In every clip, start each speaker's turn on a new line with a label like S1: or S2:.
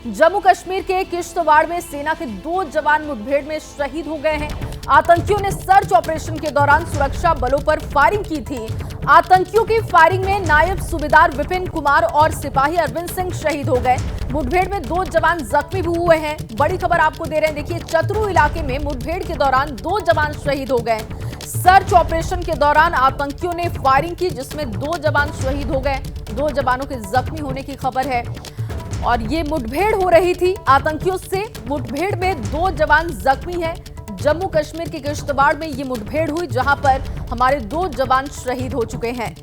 S1: जम्मू कश्मीर के किश्तवाड़ में सेना के 2 जवान मुठभेड़ में शहीद हो गए हैं। आतंकियों ने सर्च ऑपरेशन के दौरान सुरक्षा बलों पर फायरिंग की थी। आतंकियों की फायरिंग में नायब सूबेदार विपिन कुमार और सिपाही अरविंद सिंह शहीद हो गए। मुठभेड़ में 2 जवान जख्मी भी हुए हैं। बड़ी खबर आपको दे रहे हैं, देखिए चतरू इलाके में मुठभेड़ के दौरान 2 जवान शहीद हो गए। सर्च ऑपरेशन के दौरान आतंकियों ने फायरिंग की, जिसमें 2 जवान शहीद हो गए। 2 जवानों के जख्मी होने की खबर है और ये मुठभेड़ हो रही थी आतंकियों से। मुठभेड़ में 2 जवान जख्मी हैं। जम्मू कश्मीर के किश्तवाड़ में ये मुठभेड़ हुई, जहां पर हमारे 2 जवान शहीद हो चुके हैं।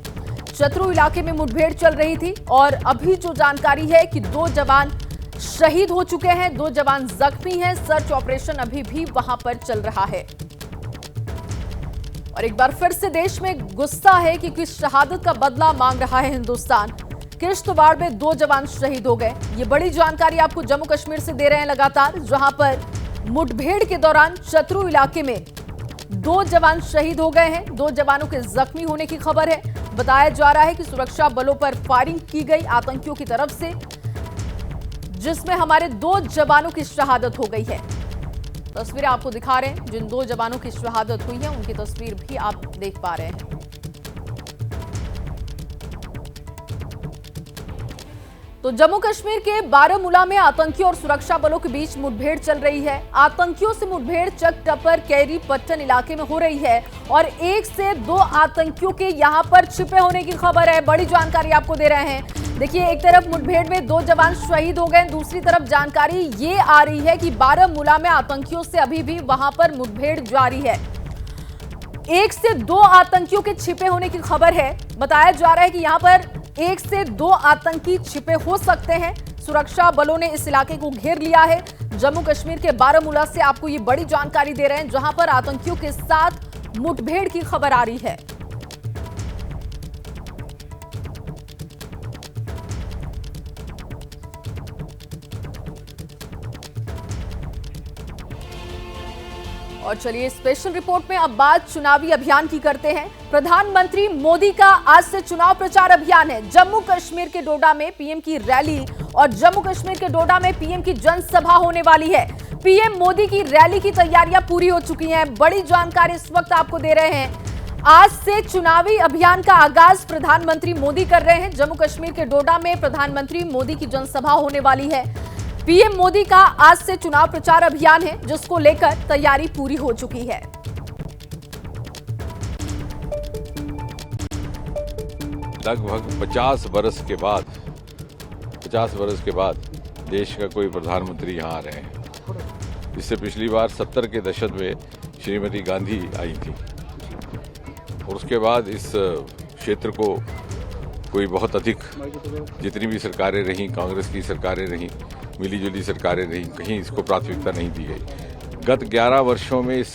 S1: चतरू इलाके में मुठभेड़ चल रही थी और अभी जो जानकारी है कि 2 जवान शहीद हो चुके हैं, 2 जवान जख्मी हैं। सर्च ऑपरेशन अभी भी वहां पर चल रहा है। और एक बार फिर से देश में गुस्सा है कि किस शहादत का बदला मांग रहा है हिंदुस्तान। किश्तवाड़ में 2 जवान शहीद हो गए। ये बड़ी जानकारी आपको जम्मू कश्मीर से दे रहे हैं लगातार, जहां पर मुठभेड़ के दौरान चतरू इलाके में 2 जवान शहीद हो गए हैं। 2 जवानों के जख्मी होने की खबर है। बताया जा रहा है कि सुरक्षा बलों पर फायरिंग की गई आतंकियों की तरफ से, जिसमें हमारे 2 जवानों की शहादत हो गई है। तस्वीरें आपको दिखा रहे हैं, जिन 2 जवानों की शहादत हुई है उनकी तस्वीर भी आप देख पा रहे हैं। तो जम्मू कश्मीर के बारामूला में आतंकियों और सुरक्षा बलों के बीच मुठभेड़ चल रही है। आतंकियों से मुठभेड़ चक टपर कैरी पट्टन इलाके में हो रही है और 1 से 2 आतंकियों के यहां पर छिपे होने की खबर है। बड़ी जानकारी आपको दे रहे हैं। देखिए, एक तरफ मुठभेड़ में 2 जवान शहीद हो गए, दूसरी तरफ जानकारी ये आ रही है कि बारामूला में आतंकियों से अभी भी वहां पर मुठभेड़ जारी है। 1 से 2 आतंकियों के छिपे होने की खबर है। बताया जा रहा है कि यहां पर 1 से 2 आतंकी छिपे हो सकते हैं। सुरक्षा बलों ने इस इलाके को घेर लिया है। जम्मू कश्मीर के बारामूला से आपको ये बड़ी जानकारी दे रहे हैं, जहां पर आतंकियों के साथ मुठभेड़ की खबर आ रही है। और चलिए स्पेशल रिपोर्ट में अब बात चुनावी अभियान की करते हैं। प्रधानमंत्री मोदी का आज से चुनाव प्रचार अभियान है। जम्मू कश्मीर के डोडा में पीएम की रैली और जम्मू कश्मीर के डोडा में पीएम की जनसभा होने वाली है। पीएम मोदी की रैली की तैयारियां पूरी हो चुकी हैं। बड़ी जानकारी इस वक्त आपको दे रहे हैं। आज से चुनावी अभियान का आगाज प्रधानमंत्री मोदी कर रहे हैं। जम्मू कश्मीर के डोडा में प्रधानमंत्री मोदी की जनसभा होने वाली है। पीएम मोदी का आज से चुनाव प्रचार अभियान है, जिसको लेकर तैयारी पूरी हो चुकी है।
S2: लगभग 50 बरस के बाद देश का कोई प्रधानमंत्री यहाँ आ रहे हैं। इससे पिछली बार 70 के दशक में श्रीमती गांधी आई थी और उसके बाद इस क्षेत्र को कोई बहुत अधिक, जितनी भी सरकारें रहीं, कांग्रेस की सरकारें रहीं, मिलीजुली सरकारें रहीं, कहीं इसको प्राथमिकता नहीं दी गई। गत 11 वर्षों में इस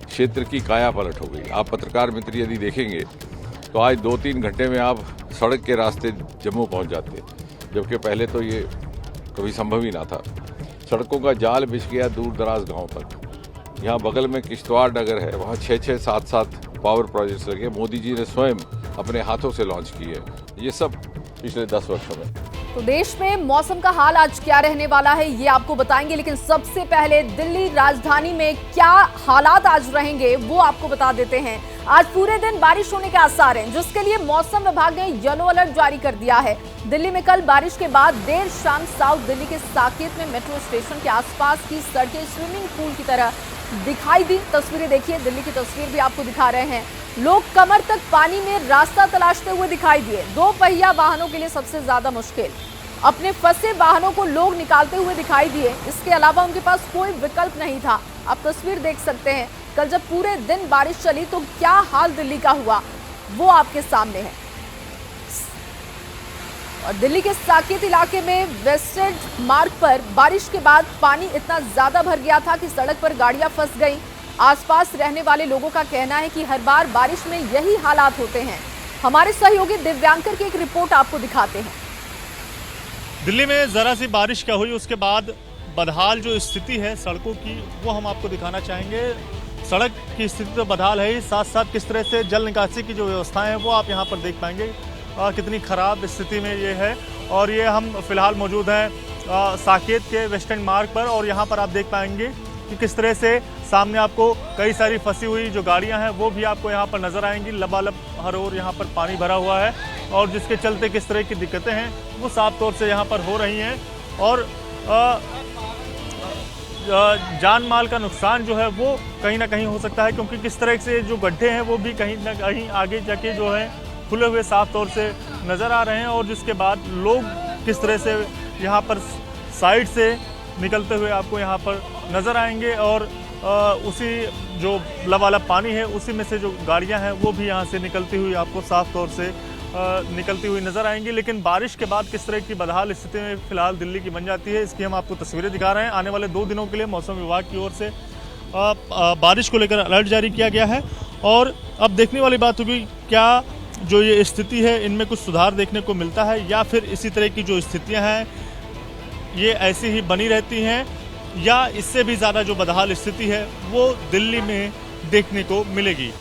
S2: क्षेत्र की काया पलट हो गई। आप पत्रकार मित्र यदि देखेंगे तो आज 2-3 घंटे में आप सड़क के रास्ते जम्मू पहुंच जाते, जबकि पहले तो ये कभी संभव ही ना था। सड़कों का जाल बिछ गया दूर दराज गाँव तक। यहाँ बगल में किश्तवाड़ नगर है, वहाँ 6-6, 7-7 पावर प्रोजेक्ट्स लगे। मोदी जी ने स्वयं अपने हाथों से लॉन्च किए। ये सब पिछले 10 वर्षों में।
S1: तो देश में मौसम का हाल आज क्या रहने वाला है ये आपको बताएंगे, लेकिन सबसे पहले दिल्ली राजधानी में क्या हालात आज रहेंगे वो आपको बता देते हैं। आज पूरे दिन बारिश होने के आसार हैं, जिसके लिए मौसम विभाग ने येलो अलर्ट जारी कर दिया है। दिल्ली में कल बारिश के बाद देर शाम साउथ दिल्ली के साकेत में मेट्रो स्टेशन के आसपास की सड़कें स्विमिंग पूल की तरह दिखाई दी। तस्वीरें देखिए, दिल्ली की तस्वीर भी आपको दिखा रहे हैं। लोग कमर तक पानी में रास्ता तलाशते हुए दिखाई दिए। 2 पहिया वाहनों के लिए सबसे ज्यादा मुश्किल। अपने फंसे वाहनों को लोग निकालते हुए दिखाई दिए। इसके अलावा उनके पास कोई विकल्प नहीं था। आप तस्वीर देख सकते हैं, कल जब पूरे दिन बारिश चली तो क्या हाल दिल्ली का हुआ वो आपके सामने है। और दिल्ली के साकेत इलाके में वेस्टेड मार्ग पर बारिश के बाद पानी इतना ज्यादा भर गया था कि सड़क पर गाड़ियां फंस गईं। आसपास रहने वाले लोगों का कहना है कि हर बार बारिश में यही हालात होते हैं। हमारे सहयोगी दिव्यांकर की एक रिपोर्ट आपको दिखाते हैं।
S3: दिल्ली में जरा सी बारिश क्या हुई, उसके बाद बदहाल जो स्थिति है सड़कों की वो हम आपको दिखाना चाहेंगे। सड़क की स्थिति तो बदहाल है ही, साथ साथ किस तरह से जल निकासी की जो व्यवस्थाएं हैं वो आप यहाँ पर देख पाएंगे कितनी खराब स्थिति में ये है। और ये हम फिलहाल मौजूद हैं साकेत के वेस्टर्न मार्ग पर। और यहाँ पर आप देख पाएंगे कि किस तरह से सामने आपको कई सारी फंसी हुई जो गाड़ियां हैं वो भी आपको यहाँ पर नजर आएंगी। लबालब हर ओर यहाँ पर पानी भरा हुआ है और जिसके चलते किस तरह की दिक्कतें हैं वो साफ तौर से यहाँ पर हो रही हैं। और जान माल का नुकसान जो है वो कहीं ना कहीं हो सकता है, क्योंकि किस तरह से जो गड्ढे हैं वो भी कहीं ना कहीं आगे जाके जो है खुले हुए साफ तौर से नज़र आ रहे हैं। और जिसके बाद लोग किस तरह से यहाँ पर साइड से निकलते हुए आपको यहाँ पर नज़र आएंगे और उसी जो लबालब पानी है उसी में से जो गाड़ियाँ हैं वो भी यहाँ से निकलती हुई आपको साफ तौर से निकलती हुई नज़र आएंगी। लेकिन बारिश के बाद किस तरह की बदहाल स्थिति में फिलहाल दिल्ली की बन जाती है, इसकी हम आपको तस्वीरें दिखा रहे हैं। आने वाले 2 दिनों के लिए मौसम विभाग की ओर से बारिश को लेकर अलर्ट जारी किया गया है। और अब देखने वाली बात होगी क्या जो ये स्थिति है इनमें कुछ सुधार देखने को मिलता है या फिर इसी तरह की जो स्थितियाँ हैं ये ऐसी ही बनी रहती हैं या इससे भी ज़्यादा जो बदहाल स्थिति है वो दिल्ली में देखने को मिलेगी।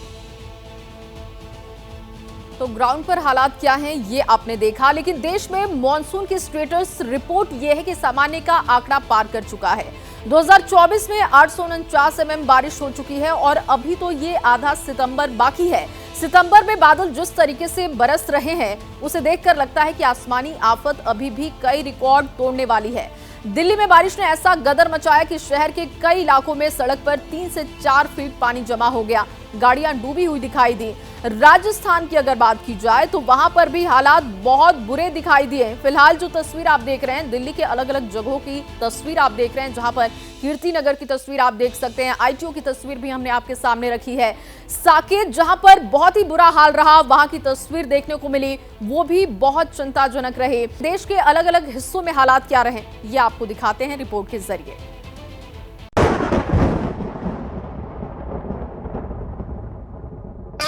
S1: तो ग्राउंड पर हालात क्या हैं ये आपने देखा, लेकिन देश में मॉनसून की स्टेटस रिपोर्ट ये है कि सामान्य का आंकड़ा पार कर चुका है। 2024 में 849 mm बारिश हो चुकी है और अभी तो ये आधा सितंबर बाकी है। सितंबर में बादल जिस तरीके से बरस रहे हैं उसे देखकर लगता है कि आसमानी आफत अभी भी कई रिकॉर्ड तोड़ने वाली है। दिल्ली में बारिश ने ऐसा गदर मचाया कि शहर के कई इलाकों में सड़क पर 3 से 4 फीट पानी जमा हो गया, गाड़ियां डूबी हुई दिखाई दी। राजस्थान की अगर बात की जाए तो वहां पर भी हालात बहुत बुरे दिखाई दिए। फिलहाल जो तस्वीर आप देख रहे हैं दिल्ली के अलग अलग जगहों की तस्वीर आप देख रहे हैं, जहां पर कीर्ति नगर की तस्वीर आप देख सकते हैं, आईटीओ की तस्वीर भी हमने आपके सामने रखी है। साकेत जहां पर बहुत ही बुरा हाल रहा वहां की तस्वीर देखने को मिली, वो भी बहुत चिंताजनक रहे। देश के अलग अलग हिस्सों में हालात क्या रहे ये आपको दिखाते हैं रिपोर्ट के जरिए।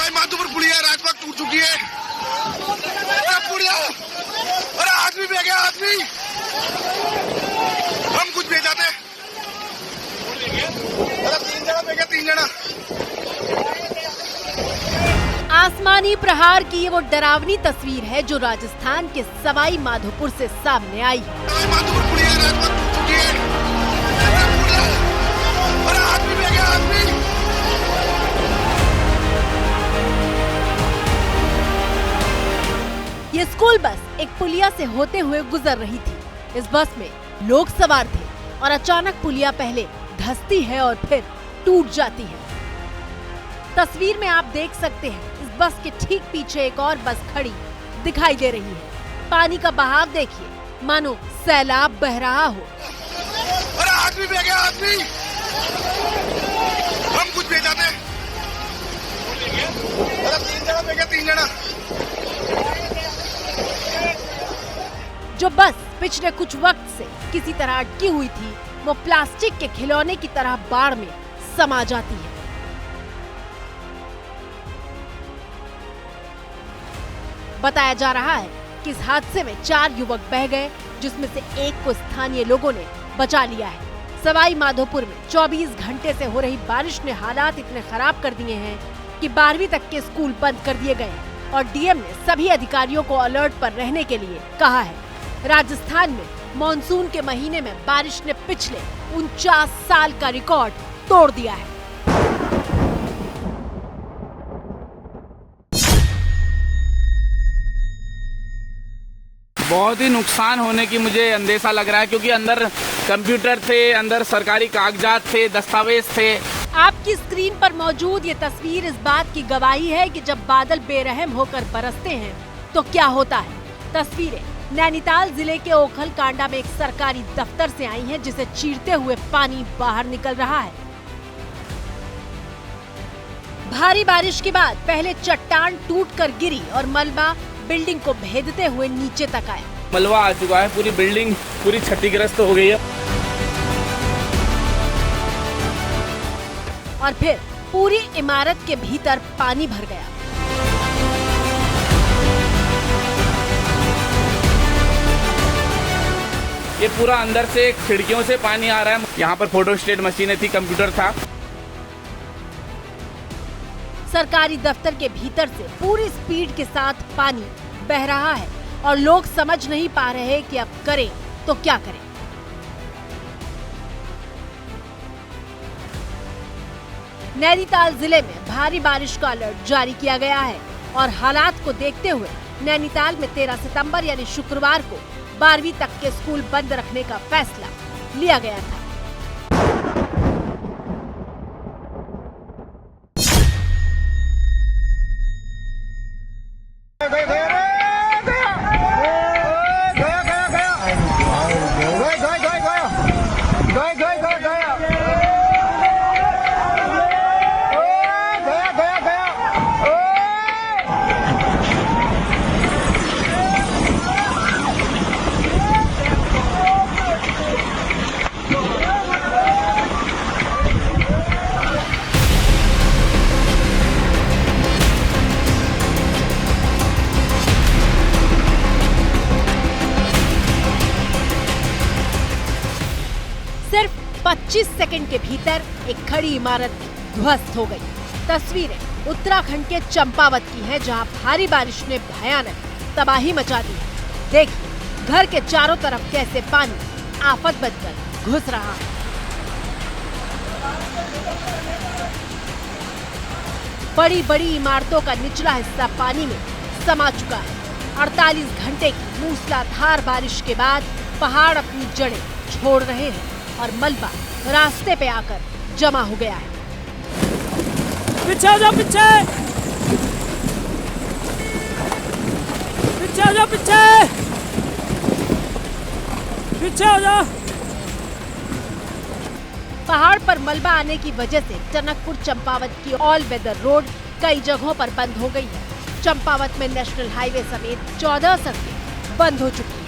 S4: माधोपुर पुलिया राजबाग टूट चुकी है। पुलिया अरे आदमी भी आ गया, आदमी हम कुछ भेजाते। अरे 3 जना भेजा, 3 जना।
S5: आसमानी प्रहार की ये वो डरावनी तस्वीर है जो राजस्थान के सवाई माधोपुर से सामने आई।
S4: माधोपुर पुलिया राजबाग टूट चुकी है। अरे आदमी भी आ गया, आदमी।
S5: ये स्कूल बस एक पुलिया से होते हुए गुजर रही थी। इस बस में लोग सवार थे और अचानक पुलिया पहले धंसती है और फिर टूट जाती है। तस्वीर में आप देख सकते हैं इस बस के ठीक पीछे एक और बस खड़ी दिखाई दे रही है। पानी का बहाव देखिए, मानो सैलाब बह रहा हो।
S4: अरे आदमी भी आ गया, आदमी हम कुछ भेजाते। अरे 3 जना भेजा, 3 जना।
S5: जो बस पिछले कुछ वक्त से किसी तरह अटकी हुई थी वो प्लास्टिक के खिलौने की तरह बाढ़ में समा जाती है। बताया जा रहा है कि इस हादसे में 4 युवक बह गए, जिसमें से एक को स्थानीय लोगों ने बचा लिया है। सवाई माधोपुर में 24 घंटे से हो रही बारिश ने हालात इतने खराब कर दिए हैं कि 12वीं तक के स्कूल बंद कर दिए गए हैं और डीएम ने सभी अधिकारियों को अलर्ट पर रहने के लिए कहा है। राजस्थान में मॉनसून के महीने में बारिश ने पिछले 49 साल का रिकॉर्ड तोड़ दिया है।
S6: बहुत ही नुकसान होने की मुझे अंदेशा लग रहा है, क्योंकि अंदर कंप्यूटर थे, अंदर सरकारी कागजात थे, दस्तावेज थे।
S5: आपकी स्क्रीन पर मौजूद ये तस्वीर इस बात की गवाही है कि जब बादल बेरहम होकर बरसते हैं तो क्या होता है। तस्वीरें नैनीताल जिले के ओखल कांडा में एक सरकारी दफ्तर से आई हैं, जिसे चीरते हुए पानी बाहर निकल रहा है। भारी बारिश के बाद पहले चट्टान टूटकर गिरी और मलबा बिल्डिंग को भेदते हुए नीचे तक आया।
S6: मलबा आ चुका है, पूरी बिल्डिंग पूरी क्षतिग्रस्त हो गई है।
S5: और फिर पूरी इमारत के भीतर पानी भर गया।
S6: ये पूरा अंदर से खिड़कियों से पानी आ रहा है। यहाँ पर फोटोस्टेट मशीनें थी, कंप्यूटर था।
S5: सरकारी दफ्तर के भीतर से पूरी स्पीड के साथ पानी बह रहा है और लोग समझ नहीं पा रहे कि अब करें तो क्या करें। नैनीताल जिले में भारी बारिश का अलर्ट जारी किया गया है और हालात को देखते हुए नैनीताल में 13 सितंबर यानी शुक्रवार को 12वीं तक के स्कूल बंद रखने का फैसला लिया गया था। सिर्फ 25 सेकंड के भीतर एक खड़ी इमारत ध्वस्त हो गई। तस्वीरें उत्तराखंड के चंपावत की हैं, जहां भारी बारिश ने भयानक तबाही मचा दी है। देखिए घर के चारों तरफ कैसे पानी आफत बनकर घुस रहा है। बड़ी बड़ी इमारतों का निचला हिस्सा पानी में समा चुका है। 48 घंटे की मूसलाधार बारिश के बाद पहाड़ अपनी जड़ें छोड़ रहे हैं और मलबा रास्ते पे आकर जमा हो गया है।
S7: पीछे आ जाओ, पीछे पीछे आ जाओ, पीछे आ जाओ।
S5: पहाड़ पर मलबा आने की वजह से टनकपुर चंपावत की ऑल वेदर रोड कई जगहों पर बंद हो गई है। चंपावत में नेशनल हाईवे समेत 14 सड़कें बंद हो चुकी है।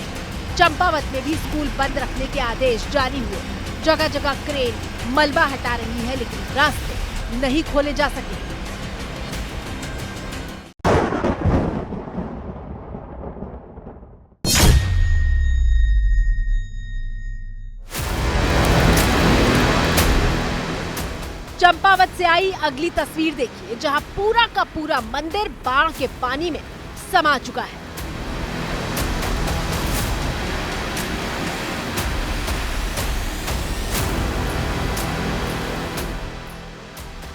S5: चंपावत में भी स्कूल बंद रखने के आदेश जारी हुए। जगह जगह क्रेन मलबा हटा रही है, लेकिन रास्ते नहीं खोले जा सके। चंपावत से आई अगली तस्वीर देखिए, जहां पूरा का पूरा मंदिर बाढ़ के पानी में समा चुका है।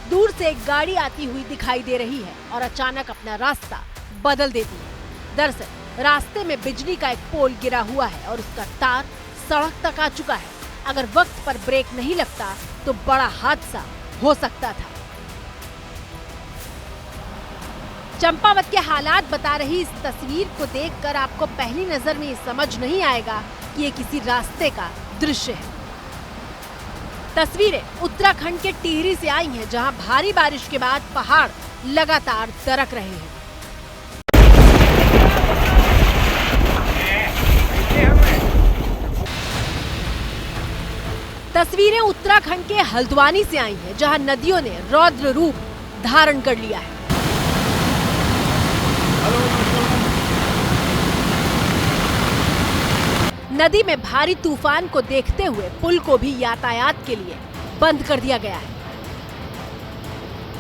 S5: दूर से एक गाड़ी आती हुई दिखाई दे रही है और अचानक अपना रास्ता बदल देती है। दरअसल रास्ते में बिजली का एक पोल गिरा हुआ है और उसका तार सड़क तक आ चुका है। अगर वक्त पर ब्रेक नहीं लगता तो बड़ा हादसा हो सकता था। चंपावत के हालात बता रही इस तस्वीर को देखकर आपको पहली नजर में ये समझ नहीं आएगा कि ये किसी रास्ते का दृश्य है। तस्वीरें उत्तराखंड के टिहरी से आई हैं, जहां भारी बारिश के बाद पहाड़ लगातार दरक रहे हैं। तस्वीरें उत्तराखंड के हल्द्वानी से आई हैं, जहां नदियों ने रौद्र रूप धारण कर लिया है। नदी में भारी तूफान को देखते हुए पुल को भी यातायात के लिए बंद कर दिया गया है।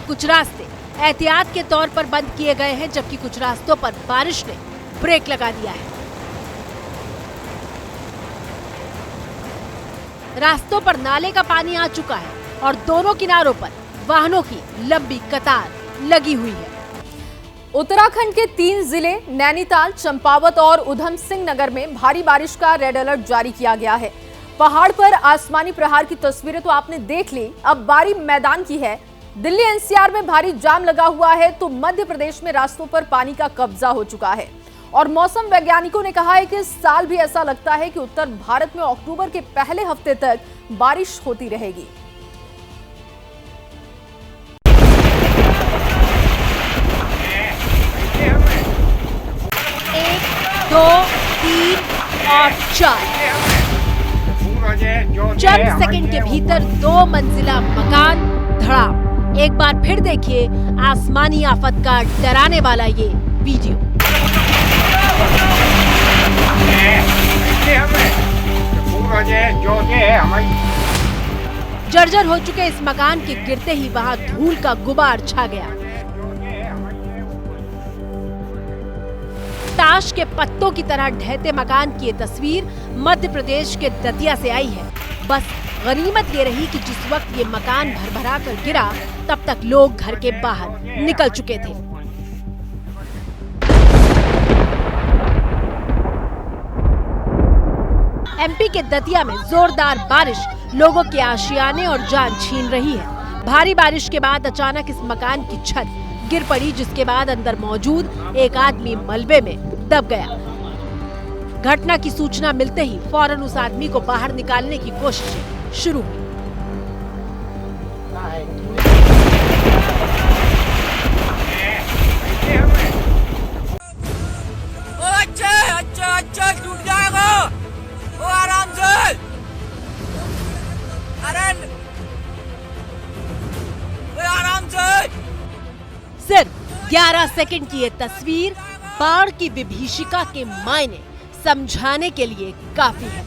S5: कुछ रास्ते एहतियात के तौर पर बंद किए गए हैं, जबकि कुछ रास्तों पर बारिश ने ब्रेक लगा दिया है। रास्तों पर नाले का पानी आ चुका है और दोनों किनारों पर वाहनों की लंबी कतार लगी हुई है।
S1: उत्तराखंड के 3 जिले नैनीताल, चंपावत और उधम सिंह नगर में भारी बारिश का रेड अलर्ट जारी किया गया है। पहाड़ पर आसमानी प्रहार की तस्वीरें तो आपने देख ली, अब बारी मैदान की है। दिल्ली एनसीआर में भारी जाम लगा हुआ है तो मध्य प्रदेश में रास्तों पर पानी का कब्जा हो चुका है। और मौसम वैज्ञानिकों ने कहा है कि इस साल भी ऐसा लगता है कि उत्तर भारत में अक्टूबर के पहले हफ्ते तक बारिश होती रहेगी।
S5: 1, 2, 3 और 4 चंद सेकंड के भीतर 2 मंजिला मकान धड़ाम। एक बार फिर देखिए आसमानी आफत का डराने वाला ये वीडियो। जर्जर हो चुके इस मकान के गिरते ही वहां धूल का गुबार छा गया। ताश के पत्तों की तरह ढहते मकान की ये तस्वीर मध्य प्रदेश के दतिया से आई है। बस गनीमत ये रही कि जिस वक्त ये मकान भरभरा कर गिरा तब तक लोग घर के बाहर निकल चुके थे। एमपी के दतिया में जोरदार बारिश लोगों के आशियाने और जान छीन रही है। भारी बारिश के बाद अचानक इस मकान की छत गिर पड़ी, जिसके बाद अंदर मौजूद एक आदमी मलबे में दब गया। घटना की सूचना मिलते ही फौरन उस आदमी को बाहर निकालने की कोशिशें शुरू हुई।
S7: अच्छा टूट जाएगा, वो आराम से। अरे आराम से।
S5: सिर्फ 11 सेकंड की ये तस्वीर बाढ़ की विभीषिका के मायने समझाने के लिए काफी है।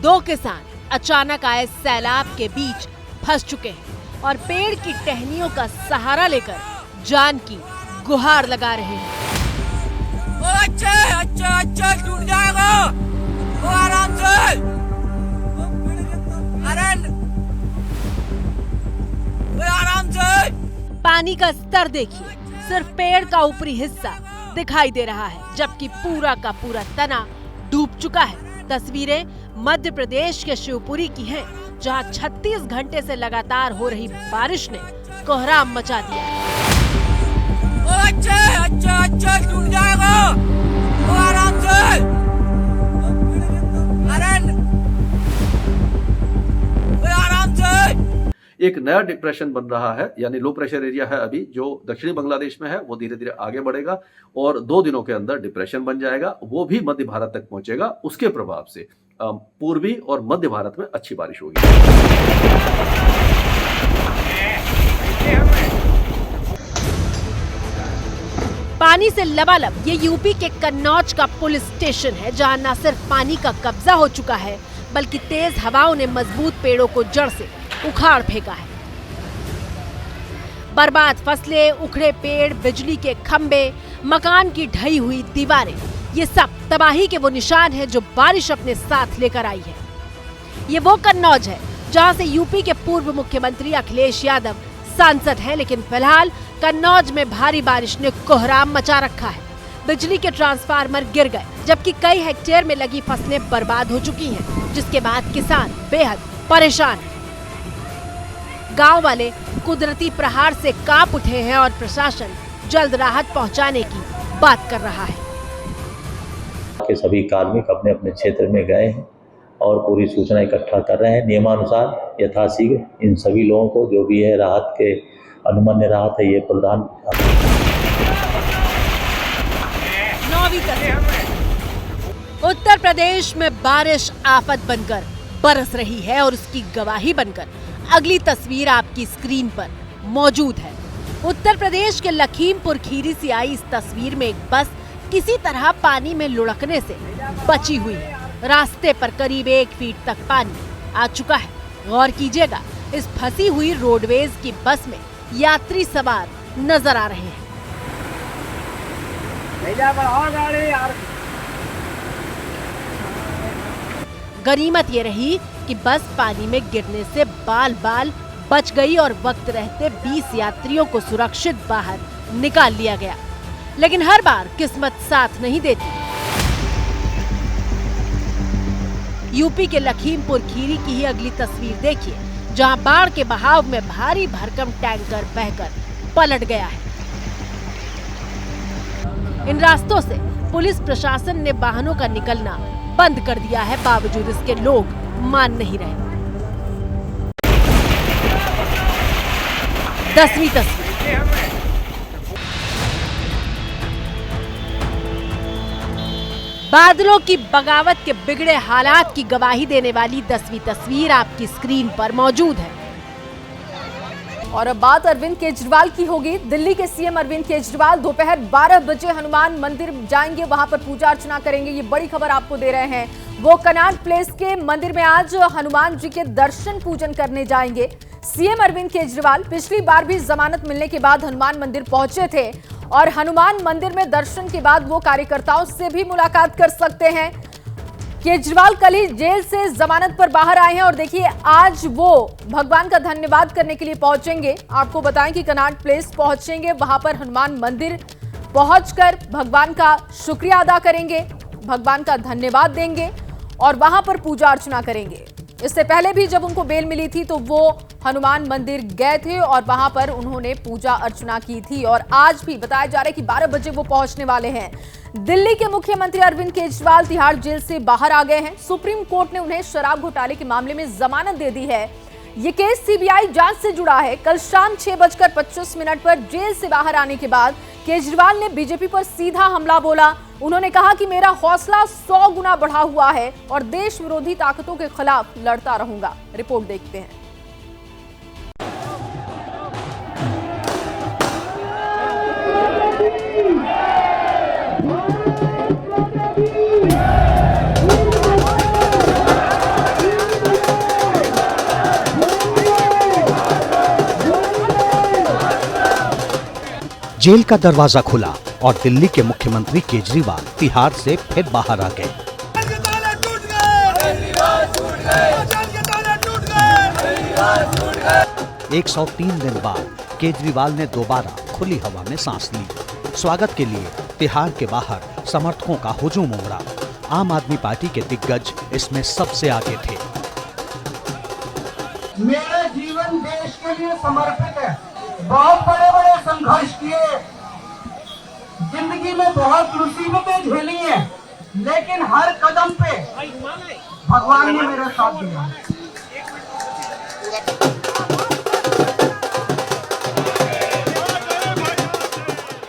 S5: दो किसान अचानक आए सैलाब के बीच फंस चुके हैं और पेड़ की टहनियों का सहारा लेकर जान की गुहार लगा रहे हैं।
S7: अच्छा टूट जाएगा, वो आराम से। अरे आराम से।
S5: पानी का स्तर देखिए, सिर्फ पेड़ का ऊपरी हिस्सा दिखाई दे रहा है, जबकि पूरा का पूरा तना डूब चुका है। तस्वीरें मध्य प्रदेश के शिवपुरी की हैं, जहां 36 घंटे से लगातार हो रही बारिश ने कोहराम मचा दिया है।
S7: अच्छा टूट जाएगा, वो आराम से। अरे आराम से।
S8: एक नया डिप्रेशन बन रहा है, यानी लो प्रेशर एरिया है अभी जो दक्षिणी बांग्लादेश में है, वो धीरे धीरे आगे बढ़ेगा और 2 दिनों के अंदर डिप्रेशन बन जाएगा। वो भी मध्य भारत तक पहुंचेगा। उसके प्रभाव से पूर्वी और मध्य भारत में अच्छी बारिश होगी।
S5: पानी से लबालब ये यूपी के कन्नौज का पुलिस स्टेशन है, जहां न सिर्फ पानी का कब्जा हो चुका है, बल्कि तेज हवाओं ने मजबूत पेड़ों को जड़ से उखाड़ फेंका है। बर्बाद फसलें, उखड़े पेड़, बिजली के खंभे, मकान की ढही हुई दीवारें, ये सब तबाही के वो निशान हैं जो बारिश अपने साथ लेकर आई है। ये वो कन्नौज है जहां से यूपी के पूर्व मुख्यमंत्री अखिलेश यादव सांसद हैं, लेकिन फिलहाल कन्नौज में भारी बारिश ने कोहराम मचा रखा है। बिजली के ट्रांसफार्मर गिर गए, जबकि कई हेक्टेयर में लगी फसलें बर्बाद हो चुकी हैं, जिसके बाद किसान बेहद परेशान हैं। गांव वाले कुदरती प्रहार से कांप उठे हैं और प्रशासन जल्द राहत पहुंचाने की बात कर रहा है।
S9: के सभी कार्मिक अपने अपने क्षेत्र में गए हैं और पूरी सूचना इकट्ठा कर रहे हैं। नियमानुसार यथाशीघ्र इन सभी लोगों को जो भी है राहत के अनुमन्य राहत है ये प्रदान।
S5: उत्तर प्रदेश में बारिश आफत बनकर बरस रही है और उसकी गवाही बनकर अगली तस्वीर आपकी स्क्रीन पर मौजूद है। उत्तर प्रदेश के लखीमपुर खीरी से आई इस तस्वीर में एक बस किसी तरह पानी में लुढ़कने से बची हुई है। रास्ते पर करीब 1 फीट तक पानी आ चुका है। गौर कीजिएगा, इस फंसी हुई रोडवेज की बस में यात्री सवार नजर आ रहे हैं। गनीमत ये रही कि बस पानी में गिरने से बाल बाल बच गई और वक्त रहते 20 यात्रियों को सुरक्षित बाहर निकाल लिया गया। लेकिन हर बार किस्मत साथ नहीं देती। यूपी के लखीमपुर खीरी की ही अगली तस्वीर देखिए, जहां बाढ़ के बहाव में भारी भरकम टैंकर बहकर पलट गया है। इन रास्तों से पुलिस प्रशासन ने वाहनों का निकलना बंद कर दिया है, बावजूद इसके लोग मान नहीं रहे। 10वीं तस्वीर, बादलों की बगावत के बिगड़े हालात की गवाही देने वाली 10वीं तस्वीर आपकी स्क्रीन पर मौजूद है।
S1: और अब बात अरविंद केजरीवाल की होगी। दिल्ली के सीएम अरविंद केजरीवाल दोपहर 12 बजे हनुमान मंदिर जाएंगे, वहां पर पूजा अर्चना करेंगे। ये बड़ी खबर आपको दे रहे हैं। वो कनॉट प्लेस के मंदिर में आज हनुमान जी के दर्शन पूजन करने जाएंगे। सीएम अरविंद केजरीवाल पिछली बार भी जमानत मिलने के बाद हनुमान मंदिर पहुंचे थे और हनुमान मंदिर में दर्शन के बाद वो कार्यकर्ताओं से भी मुलाकात कर सकते हैं। केजरीवाल कल ही जेल से जमानत पर बाहर आए हैं और देखिए आज वो भगवान का धन्यवाद करने के लिए पहुंचेंगे। आपको बताएं कि कनॉट प्लेस पहुंचेंगे, वहां पर हनुमान मंदिर पहुंचकर भगवान का शुक्रिया अदा करेंगे, भगवान का धन्यवाद देंगे और वहां पर पूजा अर्चना करेंगे। इससे पहले भी जब उनको बेल मिली थी तो वो हनुमान मंदिर गए थे और वहां पर उन्होंने पूजा अर्चना की थी और आज भी बताया जा रहा है कि 12 बजे वो पहुंचने वाले हैं। दिल्ली के मुख्यमंत्री अरविंद केजरीवाल तिहाड़ जेल से बाहर आ गए हैं। सुप्रीम कोर्ट ने उन्हें शराब घोटाले के मामले में जमानत दे दी है। ये केस सीबीआई जांच से जुड़ा है। कल शाम 6:25 पर जेल से बाहर आने के बाद केजरीवाल ने बीजेपी पर सीधा हमला बोला। उन्होंने कहा कि मेरा हौसला 100 गुना बढ़ा हुआ है और देश विरोधी ताकतों के खिलाफ लड़ता रहूंगा। रिपोर्ट देखते हैं।
S10: जेल का दरवाजा खुला और दिल्ली के मुख्यमंत्री केजरीवाल तिहाड़ से फिर बाहर आ गए। 103 दिन बाद केजरीवाल ने दोबारा खुली हवा में सांस ली। स्वागत के लिए तिहाड़ के बाहर समर्थकों का हुजूम उमड़ा। आम आदमी पार्टी के दिग्गज इसमें सबसे आगे थे।
S11: मेरा जीवन देश के लिए समर्पित है। बहुत बड़े बड़े संघर्ष किए, जिंदगी में बहुत मुसीबतें झेली हैं, लेकिन हर कदम पे भगवान ने मेरा साथ दिया।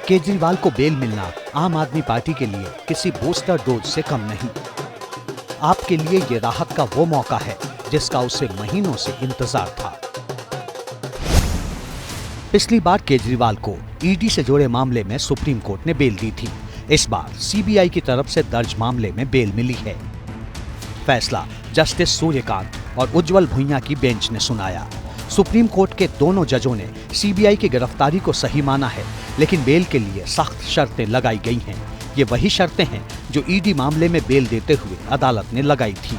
S10: केजरीवाल को बेल मिलना आम आदमी पार्टी के लिए किसी बूस्टर डोज से कम नहीं। आपके लिए ये राहत का वो मौका है जिसका उसे महीनों से इंतजार था। पिछली बार केजरीवाल को ईडी से जुड़े मामले में सुप्रीम कोर्ट ने बेल दी थी। इस बार सीबीआई की तरफ से दर्ज मामले में बेल मिली है। फैसला जस्टिस सूर्यकांत और उज्जवल भुइयां की बेंच ने सुनाया। सुप्रीम कोर्ट के दोनों जजों ने सीबीआई की गिरफ्तारी को सही माना है, लेकिन बेल के लिए सख्त शर्तें लगाई गई हैं। ये वही शर्तें हैं जो ईडी मामले में बेल देते हुए अदालत ने लगाई थी।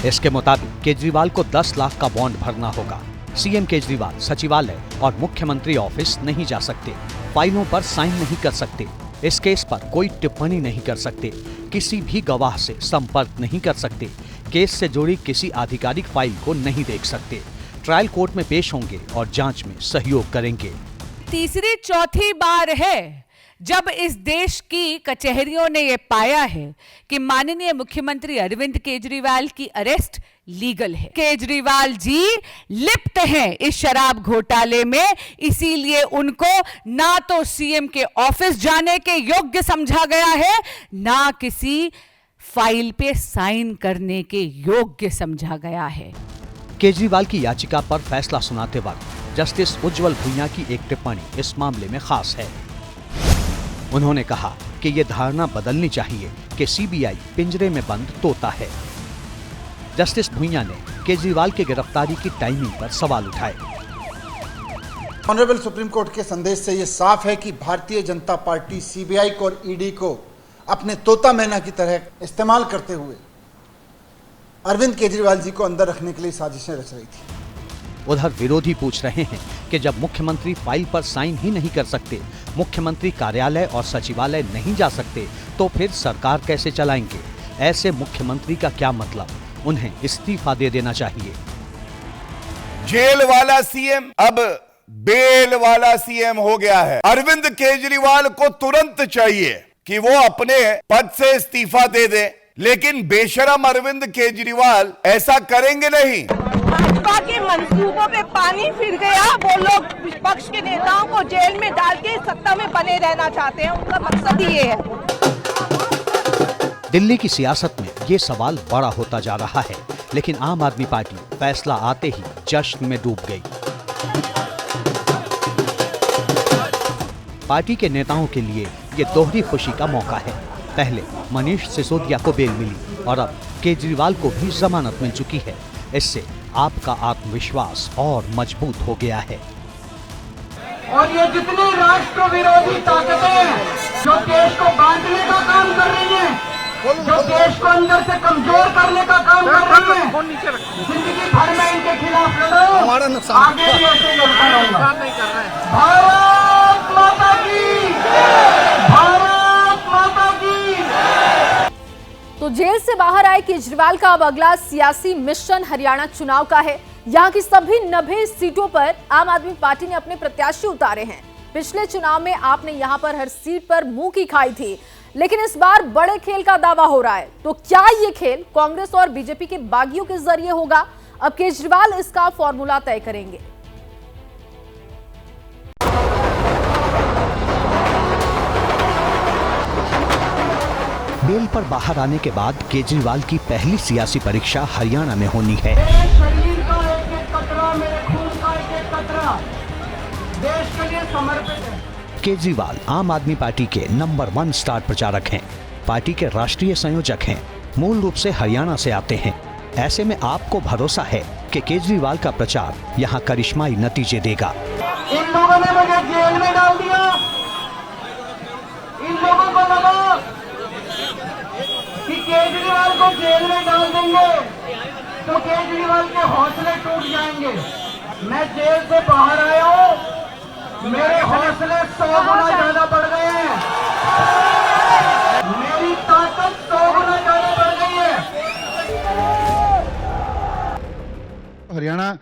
S10: इसके मुताबिक केजरीवाल को 10 लाख का बॉन्ड भरना होगा। सीएम केजरीवाल सचिवालय और मुख्यमंत्री ऑफिस नहीं जा सकते, फाइलों पर साइन नहीं कर सकते, इस केस पर कोई टिप्पणी नहीं कर सकते, किसी भी गवाह से संपर्क नहीं कर सकते, केस से जुड़ी किसी आधिकारिक फाइल को नहीं देख सकते, ट्रायल कोर्ट में पेश होंगे और जांच में सहयोग करेंगे।
S12: तीसरी चौथी बार है जब इस देश की कचहरियों ने यह पाया है कि माननीय मुख्यमंत्री अरविंद केजरीवाल की अरेस्ट लीगल है। केजरीवाल जी लिप्त हैं इस शराब घोटाले में, इसीलिए उनको ना तो सीएम के ऑफिस जाने के योग्य समझा गया है, ना किसी फाइल पे साइन करने के योग्य समझा गया है।
S10: केजरीवाल की याचिका पर फैसला सुनाते वक्त जस्टिस उज्जवल भुइयां की एक टिप्पणी इस मामले में खास है। उन्होंने कहा कि ये धारणा बदलनी चाहिए कि सीबीआई पिंजरे में बंद तोता है। जस्टिस भुइयां ने केजरीवाल की गिरफ्तारी की टाइमिंग पर सवाल उठाए।
S11: ऑनरेबल सुप्रीम कोर्ट के संदेश से ये साफ है कि भारतीय जनता पार्टी सीबीआई को और ईडी को अपने तोता मैना की तरह इस्तेमाल करते हुए अरविंद केजरीवाल जी को अंदर रखने के लिए साजिशें रच रही थी।
S10: उधर विरोधी पूछ रहे हैं कि जब मुख्यमंत्री फाइल पर साइन ही नहीं कर सकते, मुख्यमंत्री कार्यालय और सचिवालय नहीं जा सकते, तो फिर सरकार कैसे चलाएंगे? ऐसे मुख्यमंत्री का क्या मतलब? उन्हें इस्तीफा दे देना चाहिए।
S4: जेल वाला सीएम अब बेल वाला सीएम हो गया है। अरविंद केजरीवाल को तुरंत चाहिए कि वो अपने पद से इस्तीफा दे दे, लेकिन बेशरम अरविंद केजरीवाल ऐसा करेंगे नहीं।
S13: भाजपा के मंसूबों पे पानी फिर गया। वो लोग विपक्ष के नेताओं को जेल में डाल के सत्ता में बने रहना चाहते हैं, उनका मकसद ही ये है।
S10: दिल्ली की सियासत में ये सवाल बड़ा होता जा रहा है, लेकिन आम आदमी पार्टी फैसला आते ही जश्न में डूब गई। पार्टी के नेताओं के लिए ये दोहरी खुशी का मौका है। पहले मनीष सिसोदिया को बेल मिली और अब केजरीवाल को भी जमानत मिल चुकी है। इससे आपका आत्मविश्वास और मजबूत हो गया है।
S11: और ये जितनी राष्ट्र विरोधी ताकतें हैं जो देश को बांटने का काम कर रही हैं, जो देश को अंदर से कमजोर करने का काम कर रहे हैं, जिंदगी भर में इनके खिलाफ लड़ो, आगे भी ऐसे लड़ता रहूंगा। भारत माता की, भारत माता की।
S1: तो जेल से बाहर आए केजरीवाल का अब अगला सियासी मिशन हरियाणा चुनाव का है। यहाँ की सभी 90 सीटों पर आम आदमी पार्टी ने अपने प्रत्याशी उतारे हैं। पिछले चुनाव में आपने यहाँ पर हर सीट पर मुंह की खाई थी, लेकिन इस बार बड़े खेल का दावा हो रहा है। तो क्या ये खेल कांग्रेस और बीजेपी के बागियों के जरिए होगा? अब केजरीवाल इसका फॉर्मूला तय करेंगे।
S10: बेल पर बाहर आने के बाद केजरीवाल की पहली सियासी परीक्षा हरियाणा में होनी है।
S11: शरीर का एक एक कतरा, मेरे खून का एक एक कतरा देश के लिए समर्पित है।
S10: केजरीवाल आम आदमी पार्टी के नंबर 1 स्टार प्रचारक हैं, पार्टी के राष्ट्रीय संयोजक हैं, मूल रूप से हरियाणा से आते हैं। ऐसे में आपको भरोसा है कि केजरीवाल का प्रचार यहाँ करिश्माई नतीजे देगा।
S11: इन लोगों ने मुझे जेल में डाल दिया, इन लोगों को लगा कि केजरीवाल को जेल में डाल देंगे तो केजरीवाल के हौसले टूट जाएंगे। मैं जेल से बाहर आया हूँ, मेरे हौसले 100 गुना ज्यादा बढ़ गए हैं, मेरी ताकत 100 गुना ज्यादा बढ़ गई है।
S14: हरियाणा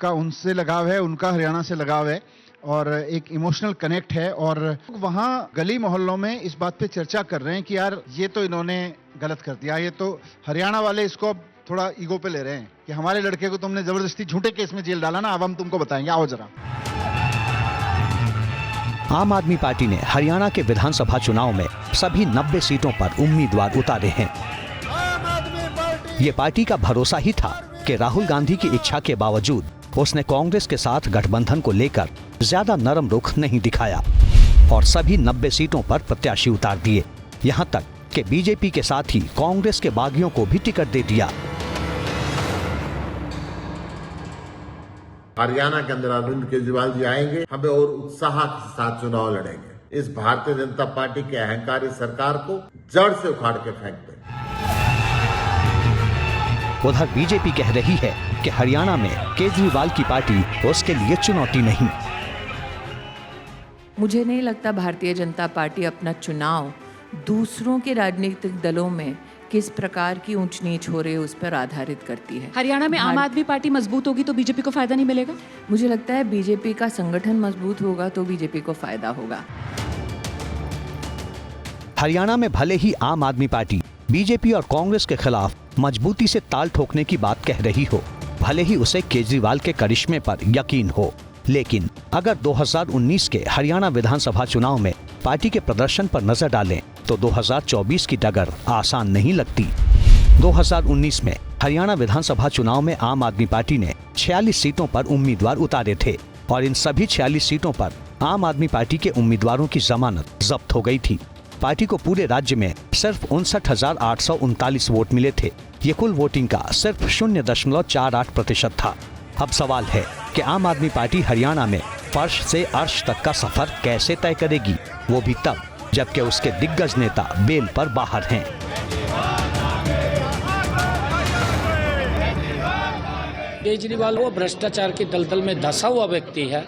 S14: का उनसे लगाव है, उनका हरियाणा से लगाव है और एक इमोशनल कनेक्ट है। और वहाँ गली मोहल्लों में इस बात पे चर्चा कर रहे हैं कि यार ये तो इन्होंने गलत कर दिया, ये तो हरियाणा वाले इसको अब थोड़ा ईगो पे ले रहे हैं कि हमारे लड़के को तुमने जबरदस्ती झूठे केस में जेल डाला ना, अब हम तुमको बताएंगे, आओ जरा।
S10: आम आदमी पार्टी ने हरियाणा के विधानसभा चुनाव में सभी 90 सीटों पर उम्मीदवार उतारे हैं। ये पार्टी का भरोसा ही था कि राहुल गांधी की इच्छा के बावजूद उसने कांग्रेस के साथ गठबंधन को लेकर ज्यादा नरम रुख नहीं दिखाया और सभी 90 सीटों पर प्रत्याशी उतार दिए। यहां तक कि बीजेपी के साथ ही कांग्रेस के बागियों को भी टिकट दे दिया।
S15: हरियाणा के अंदर अरविंद केजरीवाल जी आएंगे, हमें और उत्साह के साथ चुनाव लड़ेंगे। इस भारतीय जनता पार्टी के अहंकारी सरकार को जड़ से उखाड़ के फेंक दें।
S10: उधर बीजेपी कह रही है कि हरियाणा में केजरीवाल की पार्टी उसके लिए चुनौती नहीं।
S16: मुझे नहीं लगता भारतीय जनता पार्टी अपना चुनाव दूसरों के राजनीतिक दलों में किस प्रकार की ऊंच नीच हो रही है उस पर आधारित करती है।
S17: हरियाणा में आम आदमी पार्टी मजबूत होगी तो बीजेपी को फायदा नहीं मिलेगा?
S16: मुझे लगता है बीजेपी का संगठन मजबूत होगा तो बीजेपी को फायदा होगा।
S10: हरियाणा में भले ही आम आदमी पार्टी बीजेपी और कांग्रेस के खिलाफ मजबूती से ताल ठोकने की बात कह रही हो, भले ही उसे केजरीवाल के करिश्मे पर यकीन हो, लेकिन अगर 2019 के हरियाणा विधानसभा चुनाव में पार्टी के प्रदर्शन पर नजर डालें तो 2024 की डगर आसान नहीं लगती। 2019 में हरियाणा विधानसभा चुनाव में आम आदमी पार्टी ने 46 सीटों पर उम्मीदवार उतारे थे और इन सभी 46 सीटों पर आम आदमी पार्टी के उम्मीदवारों की जमानत जब्त हो गई थी। पार्टी को पूरे राज्य में सिर्फ 59,839 वोट मिले थे। ये कुल वोटिंग का सिर्फ 0.48% था। अब सवाल है कि आम आदमी पार्टी हरियाणा में फर्श से अर्श तक का सफर कैसे तय करेगी, वो भी तब जबकि उसके दिग्गज नेता बेल पर बाहर हैं।
S18: केजरीवाल वो भ्रष्टाचार के दलदल में धंसा हुआ व्यक्ति है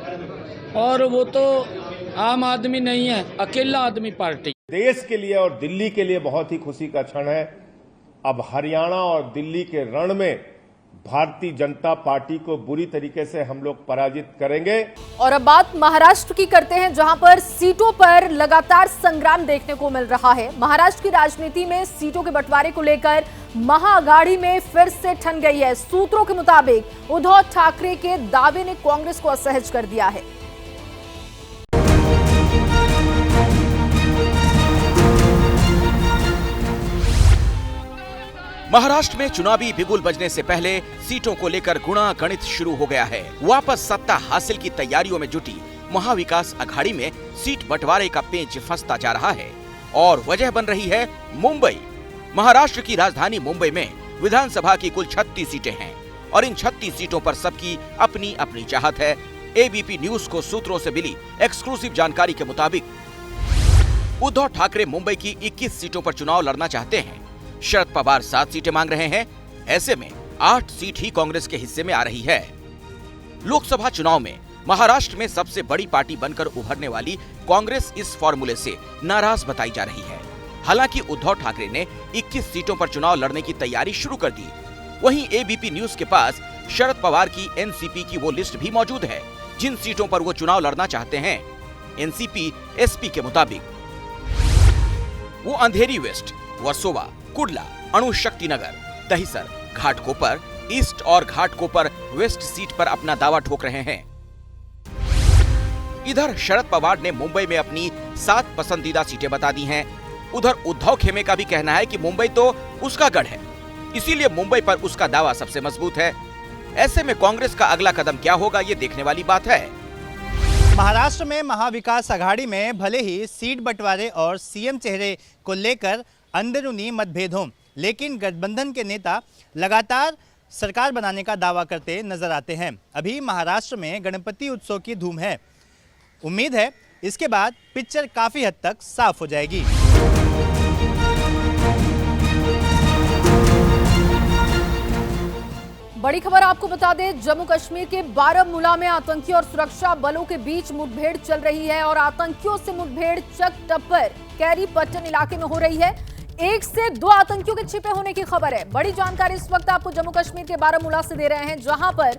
S18: और वो तो आम आदमी नहीं है, अकेला आदमी पार्टी।
S19: देश के लिए और दिल्ली के लिए बहुत ही खुशी का क्षण है। अब हरियाणा और दिल्ली के रण में भारतीय जनता पार्टी को बुरी तरीके से हम लोग पराजित करेंगे। और
S1: अब बात महाराष्ट्र की करते हैं, जहां पर सीटों पर लगातार संग्राम देखने को मिल रहा है। महाराष्ट्र की राजनीति में सीटों के बंटवारे को लेकर महाअघाड़ी में फिर से ठन गई है। सूत्रों के मुताबिक उद्धव ठाकरे के दावे ने कांग्रेस को असहज कर दिया है।
S20: महाराष्ट्र में चुनावी बिगुल बजने से पहले सीटों को लेकर गुणा गणित शुरू हो गया है। वापस सत्ता हासिल की तैयारियों में जुटी महाविकास अघाड़ी में सीट बंटवारे का पेंच फंसता जा रहा है और वजह बन रही है मुंबई। महाराष्ट्र की राजधानी मुंबई में विधानसभा की कुल 36 सीटें हैं और इन 36 सीटों पर सबकी अपनी अपनी चाहत है। एबीपी न्यूज को सूत्रों से मिली एक्सक्लूसिव जानकारी के मुताबिक उद्धव ठाकरे मुंबई की 21 सीटों पर चुनाव लड़ना चाहते हैं। शरद पवार 7 सीटें मांग रहे हैं। ऐसे में 8 सीट ही कांग्रेस के हिस्से में आ रही है। लोकसभा चुनाव में महाराष्ट्र में सबसे बड़ी पार्टी बनकर उभरने वाली कांग्रेस इस फॉर्मूले से नाराज बताई जा रही है। हालांकि उद्धव ठाकरे ने 21 सीटों पर चुनाव लड़ने की तैयारी शुरू कर दी। वहीं एबीपी न्यूज के पास शरद पवार की एनसीपी की वो लिस्ट भी मौजूद है जिन सीटों पर वो चुनाव लड़ना चाहते हैं। एनसीपी एसपी के मुताबिक वो अंधेरी वेस्ट, वर्सोवा, कुडला, अणुशक्ति नगर, दहिसर, घाटकोपर ईस्ट और घाटकोपर वेस्ट सीट पर अपना दावा ठोक रहे हैं। इधर शरद पवार ने मुंबई में अपनी 7 पसंदीदा सीटें बता दी हैं। उधर उद्धव खेमे का भी कहना है कि मुंबई तो उसका गढ़ है, इसीलिए मुंबई पर उसका दावा सबसे मजबूत है। ऐसे में कांग्रेस का अगला कदम क्या होगा, ये देखने वाली बात है।
S3: महाराष्ट्र में महाविकास आघाड़ी में भले ही सीट बंटवारे और सीएम चेहरे को लेकर अंदरूनी मतभेद हों, लेकिन गठबंधन के नेता लगातार सरकार बनाने का दावा करते नजर आते हैं। अभी महाराष्ट्र में गणपति उत्सव की धूम है। उम्मीद है इसके बाद पिक्चर काफी हद तक साफ हो जाएगी।
S1: बड़ी खबर आपको बता दें, जम्मू कश्मीर के बारामूला में आतंकी और सुरक्षा बलों के बीच मुठभेड़ चल रही है और आतंकियों से मुठभेड़ चक टप्पर कैरी पट्टन इलाके में हो रही है। 1 से 2 आतंकियों के छिपे होने की खबर है। बड़ी जानकारी इस वक्त आपको जम्मू कश्मीर के बारामूला से दे रहे हैं, जहां पर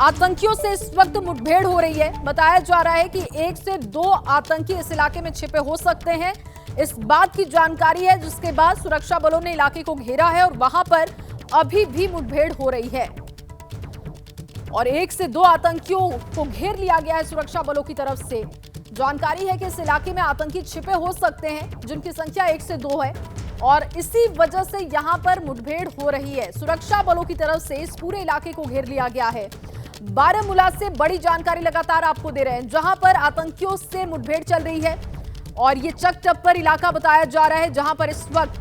S1: आतंकियों से इस वक्त मुठभेड़ हो रही है। बताया जा रहा है कि 1 से 2 आतंकी इस इलाके में छिपे हो सकते हैं। इस बात की जानकारी है, जिसके बाद सुरक्षा बलों ने इलाके को घेरा है और वहां पर अभी भी मुठभेड़ हो रही है और 1 से 2 आतंकियों को घेर लिया गया है सुरक्षा बलों की तरफ से। जानकारी है कि इस इलाके में आतंकी छिपे हो सकते हैं, जिनकी संख्या 1 से 2 है और इसी वजह से यहां पर मुठभेड़ हो रही है। सुरक्षा बलों की तरफ से इस पूरे इलाके को घेर लिया गया है। बारामूला से बड़ी जानकारी लगातार आपको दे रहे हैं, जहां पर आतंकियों से मुठभेड़ चल रही है और ये चक टप्पर इलाका बताया जा रहा है, जहां पर इस वक्त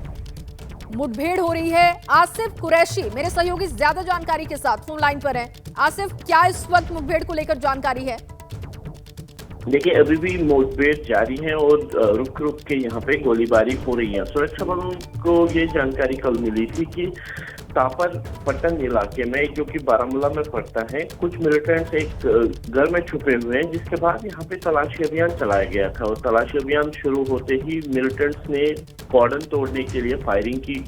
S1: मुठभेड़ हो रही है। आसिफ कुरैशी मेरे सहयोगी ज्यादा जानकारी के साथ फोन लाइन पर हैं। आसिफ, क्या इस वक्त मुठभेड़ को लेकर जानकारी है?
S21: देखिए, अभी भी मुठभेड़ जारी है और रुक रुक के यहाँ पे गोलीबारी हो रही है। सुरक्षा बलों को ये जानकारी कल मिली थी कि तापर पट्टन इलाके में, जो कि बारामूला में पड़ता है, कुछ मिलिटेंट्स एक घर में छुपे हुए हैं, जिसके बाद यहाँ पे तलाशी अभियान चलाया गया था और तलाशी अभियान शुरू होते ही मिलिटेंट्स ने कॉर्डन तोड़ने के लिए फायरिंग की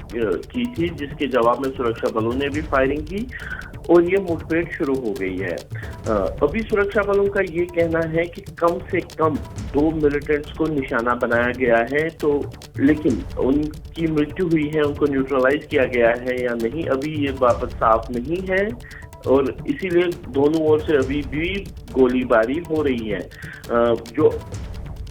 S21: थी, जिसके जवाब में सुरक्षा बलों ने भी फायरिंग की और ये मुठभेड़ शुरू हो गई है। अभी सुरक्षा बलों का ये कहना है कि कम से कम 2 मिलिटेंट्स को निशाना बनाया गया है, तो लेकिन उनकी मृत्यु हुई है, उनको न्यूट्रलाइज किया गया है या नहीं, अभी ये बात साफ नहीं है और इसीलिए दोनों ओर से अभी भी गोलीबारी हो रही है। जो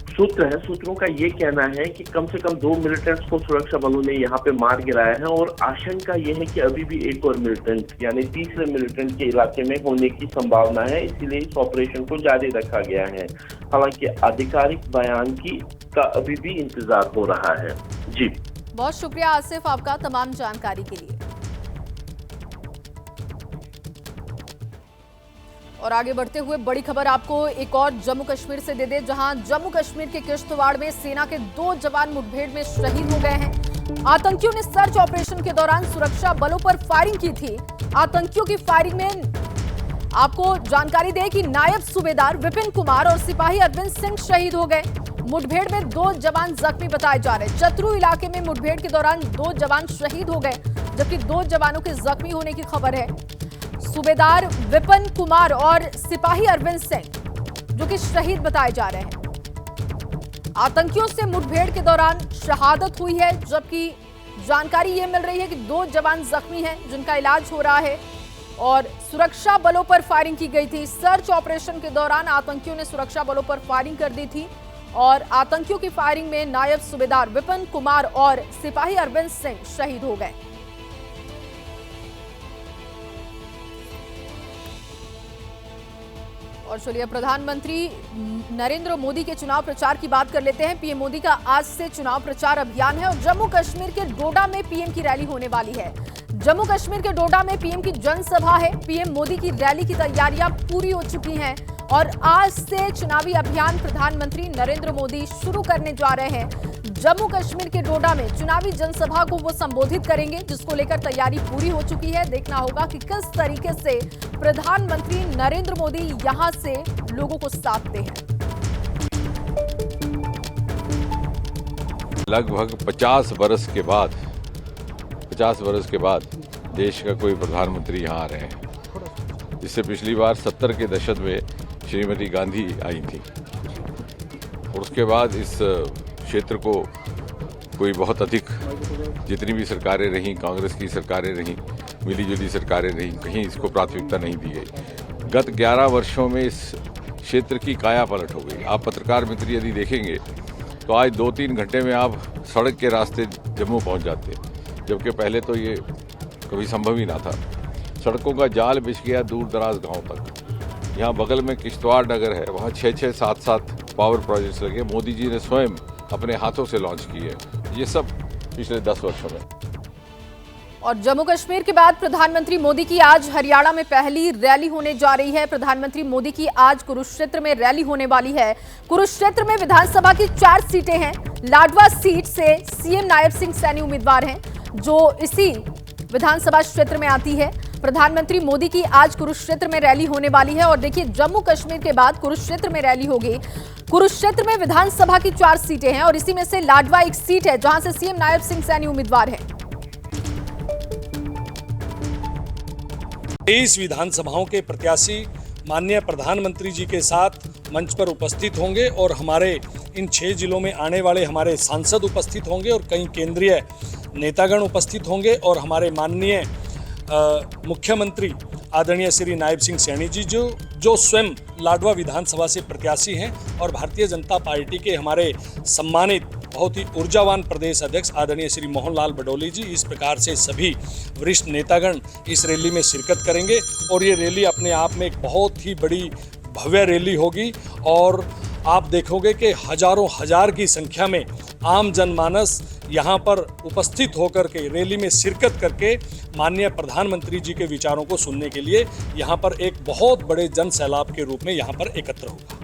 S21: सूत्र है, सूत्रों का ये कहना है कि कम से कम 2 मिलिटेंट्स को सुरक्षा बलों ने यहाँ पे मार गिराया है और आशंका ये है कि अभी भी एक और मिलिटेंट यानी तीसरे मिलिटेंट के इलाके में होने की संभावना है, इसीलिए इस ऑपरेशन को जारी रखा गया है। हालांकि आधिकारिक बयान का अभी भी इंतजार हो रहा है। जी,
S1: बहुत शुक्रिया आसिफ आपका तमाम जानकारी के लिए। और आगे बढ़ते हुए बड़ी खबर आपको एक और जम्मू कश्मीर से दे दे, जहां जम्मू कश्मीर के किश्तवाड़ में सेना के 2 जवान मुठभेड़ में शहीद हो गए हैं। आतंकियों ने सर्च ऑपरेशन के दौरान सुरक्षा बलों पर फायरिंग की थी। आतंकियों की फायरिंग में आपको जानकारी दें कि नायब सूबेदार विपिन कुमार और सिपाही अरविंद सिंह शहीद हो गए। मुठभेड़ में 2 जवान जख्मी बताए जा रहे। चतरू इलाके में मुठभेड़ के दौरान 2 जवान शहीद हो गए, जबकि 2 जवानों के जख्मी होने की खबर है। सूबेदार विपिन कुमार और सिपाही अरविंद सिंह जो कि शहीद बताए जा रहे हैं। आतंकियों से मुठभेड़ के दौरान शहादत हुई है, जबकि जानकारी ये मिल रही है कि 2 जवान जख्मी हैं जिनका इलाज हो रहा है और सुरक्षा बलों पर फायरिंग की गई थी। सर्च ऑपरेशन के दौरान आतंकियों ने सुरक्षा बलों पर फायरिंग कर दी थी और आतंकियों की फायरिंग में नायब सूबेदार विपिन कुमार और सिपाही अरविंद सिंह शहीद हो गए। और चलिए प्रधानमंत्री नरेंद्र मोदी के चुनाव प्रचार की बात कर लेते हैं। पीएम मोदी का आज से चुनाव प्रचार अभियान है और जम्मू कश्मीर के डोडा में पीएम की रैली होने वाली है। जम्मू कश्मीर के डोडा में पीएम की जनसभा है। पीएम मोदी की रैली की तैयारियां पूरी हो चुकी हैं और आज से चुनावी अभियान प्रधानमंत्री नरेंद्र मोदी शुरू करने जा रहे हैं। जम्मू कश्मीर के डोडा में चुनावी जनसभा को वो संबोधित करेंगे, जिसको लेकर तैयारी पूरी हो चुकी है। देखना होगा कि किस तरीके से प्रधानमंत्री नरेंद्र मोदी यहां से लोगों को साधते हैं।
S2: लगभग 50 बरस के बाद देश का कोई प्रधानमंत्री यहाँ आ रहे हैं। इससे पिछली बार 70 के दशक में श्रीमती गांधी आई थी और उसके बाद इस क्षेत्र को कोई बहुत अधिक, जितनी भी सरकारें रहीं, कांग्रेस की सरकारें रहीं, मिलीजुली सरकारें रहीं, कहीं इसको प्राथमिकता नहीं दी गई। गत 11 वर्षों में इस क्षेत्र की काया पलट हो गई। आप पत्रकार मित्र यदि देखेंगे तो आज 2-3 घंटे में आप सड़क के रास्ते जम्मू पहुंच जाते, जबकि पहले तो ये कभी संभव ही ना था। सड़कों का जाल बिछ गया दूर दराज गांव तक। यहाँ बगल में किश्तवाड़ नगर है, वहाँ 6-6, 7-7 पावर प्रोजेक्ट्स लगे, मोदी जी ने स्वयं अपने हाथों से लॉन्च किए। ये सब पिछले 10 वर्षों में।
S1: और जम्मू कश्मीर के बाद प्रधानमंत्री मोदी की आज हरियाणा में पहली रैली होने जा रही है। प्रधानमंत्री मोदी की आज कुरुक्षेत्र में रैली होने वाली है। कुरुक्षेत्र में विधानसभा की 4 सीटें हैं। लाडवा सीट से सीएम नायब सिंह सैनी उम्मीदवार हैं, जो इसी विधानसभा क्षेत्र में आती है। प्रधानमंत्री मोदी की आज कुरुक्षेत्र में रैली होने वाली है। और देखिए, जम्मू कश्मीर के बाद कुरुक्षेत्र में रैली होगी। कुरुक्षेत्र में विधानसभा की 4 सीटें हैं और इसी में से लाडवा एक सीट है, जहां से सीएम नायब सिंह सैनी उम्मीदवार है।
S22: 23 विधानसभाओं के प्रत्याशी माननीय प्रधानमंत्री जी के साथ मंच पर उपस्थित होंगे और हमारे इन 6 जिलों में आने वाले हमारे सांसद उपस्थित होंगे और कई केंद्रीय नेतागण उपस्थित होंगे और हमारे माननीय मुख्यमंत्री आदरणीय श्री नायब सिंह सैनी जी जो स्वयं लाडवा विधानसभा से प्रत्याशी हैं और भारतीय जनता पार्टी के हमारे सम्मानित बहुत ही ऊर्जावान प्रदेश अध्यक्ष आदरणीय श्री मोहन लाल बडोली जी, इस प्रकार से सभी वरिष्ठ नेतागण इस रैली में शिरकत करेंगे। और ये रैली अपने आप में एक बहुत ही बड़ी भव्य रैली होगी और आप देखोगे कि हजारों हजार की संख्या में आम जनमानस यहाँ पर उपस्थित होकर के रैली में शिरकत करके माननीय प्रधानमंत्री जी के विचारों को सुनने के लिए यहाँ पर एक बहुत बड़े जन सैलाब के रूप में यहाँ पर एकत्र होगा।